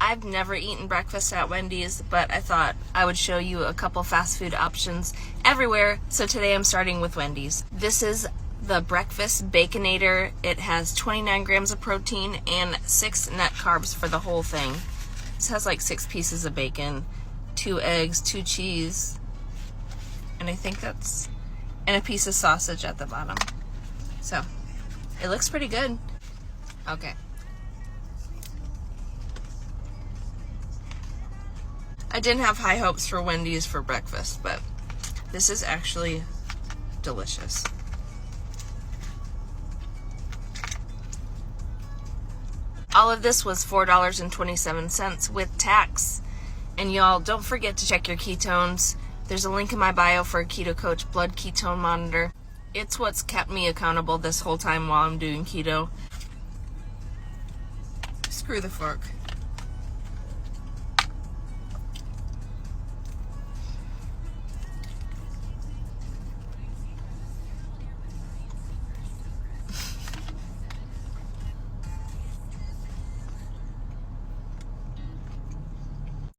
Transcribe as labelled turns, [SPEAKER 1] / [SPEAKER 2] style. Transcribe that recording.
[SPEAKER 1] I've never eaten breakfast at Wendy's, but I thought I would show you a couple fast food options everywhere. So today I'm starting with Wendy's. This is the breakfast Baconator. It has 29 grams of protein and 6 net carbs for the whole thing. This has like 6 pieces of bacon, 2 eggs, 2 cheese, and I think that's, and a piece of sausage at the bottom. So it looks pretty good. Okay. I didn't have high hopes for Wendy's for breakfast, but this is actually delicious. All of this was $4.27 with tax. And y'all, don't forget to check your ketones. There's a link in my bio for a Keto Coach blood ketone monitor. It's what's kept me accountable this whole time while I'm doing keto. Screw the fork.